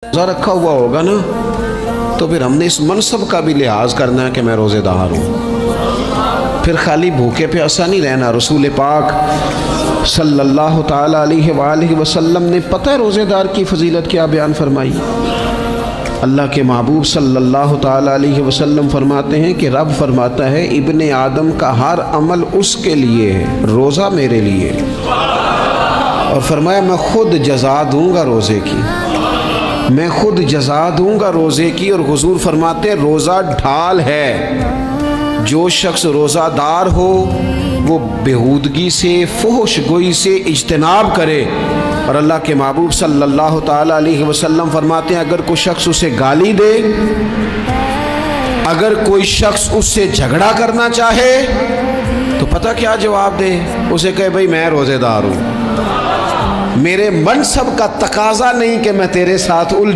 रोज़ा रखा हुआ होगा ना, तो फिर हमने इस मनसब का भी लिहाज करना है कि मैं रोज़ेदार हूँ। फिर खाली भूखे प्यासा नहीं रहना। रसूल पाक सल्लल्लाहु ताला अलैहि वसल्लम ने पता है रोज़ेदार की फजीलत क्या बयान फरमाई। अल्लाह के महबूब सल्लल्लाहु ताला अलैहि वसल्लम फरमाते हैं कि रब फरमाता है इब्ने आदम का हर अमल उसके लिए है, रोज़ा मेरे लिए। और फरमाया मैं खुद जज़ा दूंगा रोज़े की, मैं खुद जज़ा दूंगा रोज़े की। और हुजूर फरमाते हैं रोज़ा ढाल है, जो शख्स रोज़ादार हो वो बेहूदगी से फुहश गोई से इज्तनाब करे। और अल्लाह के महबूब सल्लल्लाहु ताला अलैहि वसल्लम फरमाते हैं अगर कोई शख्स उसे गाली दे, अगर कोई शख्स उससे झगड़ा करना चाहे तो पता क्या जवाब दे, उसे कहे भाई मैं रोज़ेदार हूँ, मेरे मनसब का तकाजा नहीं कि मैं तेरे साथ